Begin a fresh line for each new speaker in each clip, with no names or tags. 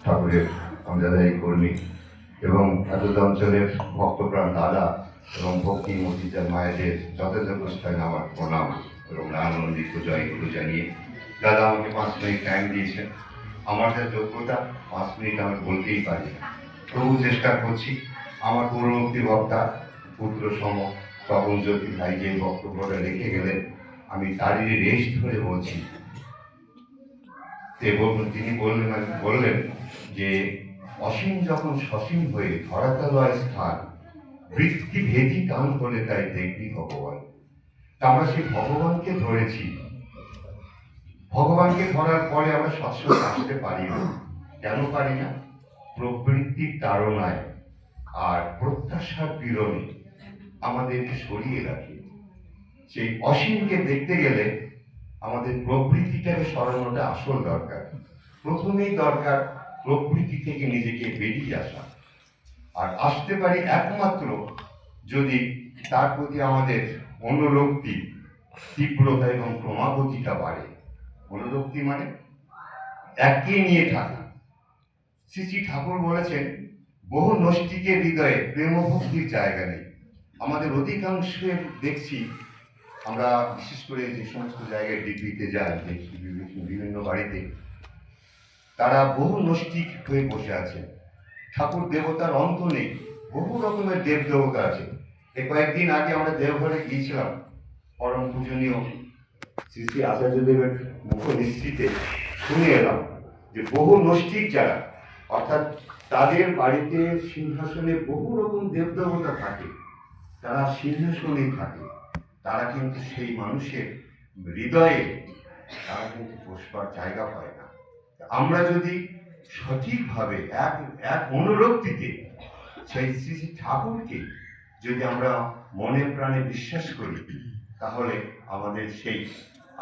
ঠাকুরের অঞ্জনায়ী কর্মী এবং এতদ অঞ্চলের ভক্তপ্রাণ দাদা এবং ভক্তি মসজিদের মায়েদের যথাযথ স্থানে আমার প্রণাম এবং আনন্দিত জয়গুলো জানিয়ে দাদা আমাকে 5 মিনিট টাইম দিয়েছেন। আমার যা যোগ্যতা 5 মিনিট আমি বলতেই পারি না, তবু চেষ্টা করছি। আমার পূর্ববর্তী বক্তা পুত্র সম তপন জ্যোতি ভাই যে বক্তব্যটা রেখে গেলেন, আমি তারই রেশ ধরে বলছি। তিনি বললেন যে অসীম যখন সসীম হয়ে ধরাতলয় স্থান, বৃত্তি ভেদি টান হলে তাই দেখবি ভগবান। তা আমরা সেই ভগবানকে ধরেছি। ভগবানকে ধরার পরে আমরা সৎসঙ্গে আসতে পারি না। কেন পারি না? প্রবৃত্তির তাড়নায় আর প্রত্যাশার পীড়নে আমাদেরকে সরিয়ে রাখে। সেই অসীমকে দেখতে গেলে আমাদের প্রবৃত্তিটাকে সরানোটা আসল দরকার। প্রথমেই দরকার প্রবৃত্তি থেকে নিজেকে বেরিয়ে আসা। আর আসতে পারি একমাত্র যদি তার প্রতি আমাদের অনুরক্তি, তীব্রতা এবং ক্রমাগতিটা বাড়ে। অনুরক্তি মানে এককে নিয়ে থাকা। শ্রী শ্রী ঠাকুর বলেছেন, বহু নষ্টিকের হৃদয়ে প্রেম ভক্তির জায়গা নেই। আমাদের অধিকাংশের দেখছি, আমরা বিশেষ করে যে সমস্ত জায়গায় ডিগ্রিতে যাই, বিভিন্ন বাড়িতে তারা বহু নষ্টিক হয়ে বসে আছে। ঠাকুর দেবতার অন্ত নেই, বহু রকমের দেব দেবতা আছে। এই কয়েকদিন আগে আমরা দেওঘরে গিয়েছিলাম, পরম পূজনীয় শ্রী শ্রী আচার্যদেবের মুখ নিশ্চিতে শুনে এলাম যে বহু নষ্টিক যারা, অর্থাৎ তাদের বাড়িতে সিংহাসনে বহু রকম দেব দেবতা থাকে, তারা সিংহাসনেই থাকে, তারা কিন্তু সেই মানুষের হৃদয়ে তারা কিন্তু বসবার জায়গা পায় না। আমরা যদি সঠিকভাবে এক অনুরক্তিতে সেই শ্রী শ্রী ঠাকুরকে যদি আমরা মনে প্রাণে বিশ্বাস করি, তাহলে আমাদের সেই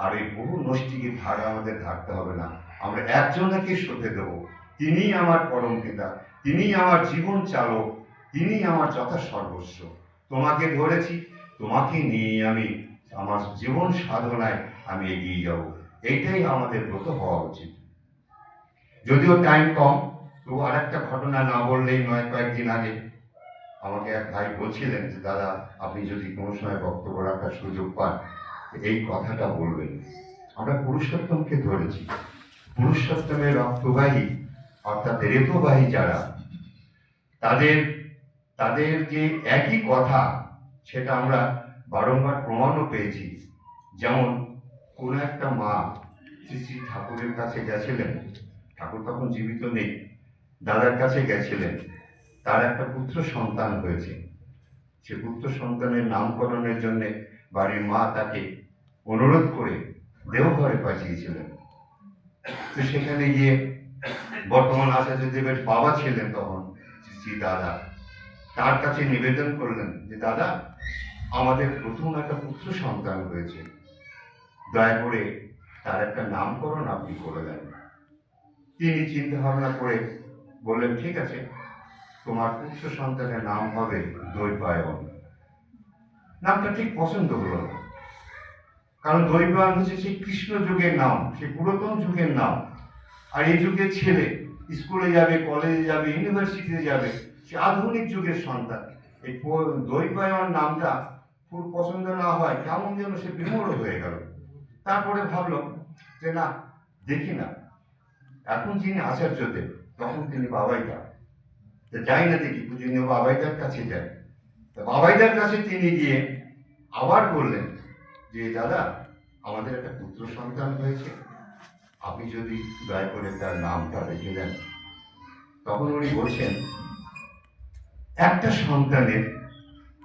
আর এই বহু নষ্টিকে ভাড়া আমাদের থাকতে হবে না। আমরা একজনকে সঁপে দেব, তিনিই আমার পরম পিতা, তিনিই আমার জীবন চালক, তিনিই আমার যথা সর্বস্ব। তোমাকে ধরেছি, তোমাকে নিয়ে আমি আমার জীবন সাধনায় আমি এগিয়ে যাব। এইটাই আমাদের ব্রত হওয়া উচিত। যদিও টাইম কম, তবু আর একটা ঘটনা না বললেই নয়। কয়েকদিন আগে আমাকে এক ভাই বলছিলেন যে দাদা, আপনি যদি কোনো সময় বক্তব্য রাখার সুযোগ পান, এই কথাটা বলবেন। আমরা পুরুষোত্তমকে ধরেছি। পুরুষোত্তমের রক্তবাহী অর্থাৎ রেতবাহী যারা, তাদের যে একই কথা, সেটা আমরা বারংবার প্রমাণও পেয়েছি। যেমন কোন একটা মা শ্রী শ্রী ঠাকুরের কাছে গেছিলেন, ঠাকুর তখন জীবিত নেই, দাদার কাছে গেছিলেন, তার একটা পুত্র সন্তান হয়েছে। সে পুত্র সন্তানের নামকরণের জন্য বাড়ির মা তাকে অনুরোধ করে দেওঘরে পাঠিয়েছিলেন। তো সেখানে গিয়ে বর্তমান আচার্যদেবের বাবা ছিলেন তখন শ্রী দাদা, তার কাছে নিবেদন করলেন যে দাদা, আমাদের প্রথম একটা পুত্র সন্তান হয়েছে, দয়া করে তার একটা নামকরণ আপনি করে দেন। তিনি চিন্তা ভাবনা করে বললেন, ঠিক আছে, তোমার পুত্র সন্তানের নাম হবে দৈপায়ন। নামটা ঠিক পছন্দ হলো না, কারণ দৈপায়ন হচ্ছে সেই কৃষ্ণ যুগের নাম, সেই পুরাতন যুগের নাম। আর এই যুগের ছেলে স্কুলে যাবে, কলেজে যাবে, ইউনিভার্সিটিতে যাবে, সে আধুনিক যুগের সন্তান। এই দৈপায়ন নামটা খুব পছন্দ না হয়, কেমন যেন সে বিমূঢ় হয়ে গেল। তারপরে ভাবলো যে না, দেখি না, এখন যিনি আচার্যদেব, তখন তিনি বাবাইদা, যাই না দেখি পূজনীয় বাবাইদার কাছে যাই। বাবাইদার কাছে তিনি গিয়ে আবার বললেন যে দাদা, আমাদের একটা পুত্র সন্তান হয়েছে, আপনি যদি দয়া করে তার নামটা রেখে দেন। তখন উনি বলছেন, একটা সন্তানের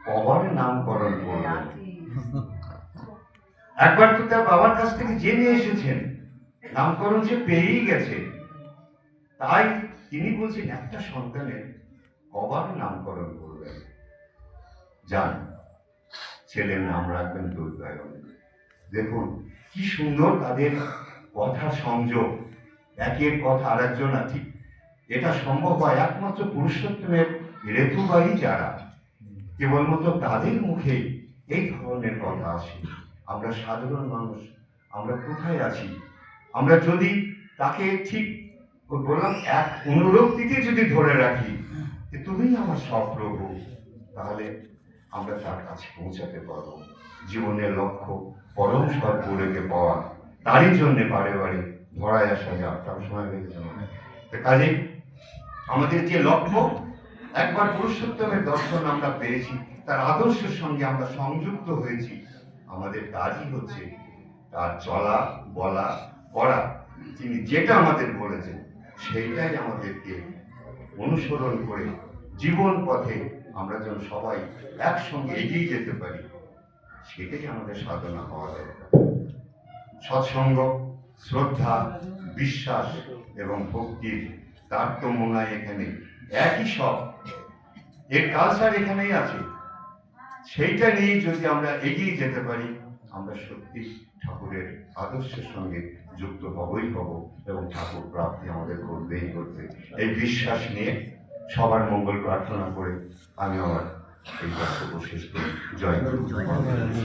কবার নামকরণ করবেন? একবার তো তার বাবার কাছ থেকে জেনে এসেছেন, নামকরণ সে পেয়েই গেছে, তাই তিনি বলছেন একটা সন্তানের কবার নামকরণ করবেন? যান, ছেলের নাম রাখবেন দৈপায়ন। দেখুন কি সুন্দর তাদের কথার সংযোগ, একের কথা আরেকজন। ঠিক এটা সম্ভব হয় একমাত্র পুরুষোত্তমের রেতুবাহী যারা, কেবলমাত্র তাদের মুখেই এই ধরনের কথা আসে। আমরা সাধারণ মানুষ, আমরা কোথায় আছি? আমরা যদি তাকে ঠিক ও বললাম এক অনুরক্তিকে যদি ধরে রাখি যে তুমিই আমার সব প্রভু, তাহলে আমরা তার কাছে পৌঁছাতে পারবো। জীবনের লক্ষ্য পরম সদ্গুরুকে পাওয়া, তারই জন্যে বারে বারে ধরায় আসা যাক, তার সময় লেগেছে মনে হয়। তো কাজেই আমাদের যে লক্ষ্য, একবার পুরুষোত্তমের দর্শন আমরা পেয়েছি, তার আদর্শের সঙ্গে আমরা সংযুক্ত হয়েছি, আমাদের কাজই হচ্ছে তার চলা বলা করা। তিনি যেটা আমাদের বলেছেন সেইটাই আমাদেরকে অনুসরণ করে জীবন পথে আমরা যেন সবাই একসঙ্গে এগিয়ে যেতে পারি, সেটাই আমাদের সাধনা হওয়া দরকার। সৎসঙ্গ, শ্রদ্ধা, বিশ্বাস এবং ভক্তির তারতম্যয় এখানে একই সব, এর কালচার এখানেই আছে। সেইটা নিয়ে যদি আমরা এগিয়ে যেতে পারি, আমরা সত্যি ঠাকুরের আদর্শের সঙ্গে যুক্ত হবই হব এবং ঠাকুর প্রাপ্তি আমাদের করবেই করবে। এই বিশ্বাস নিয়ে সবার মঙ্গল প্রার্থনা করে আমি আমার এই বক্তব্য শেষ করি। জয় গুরু।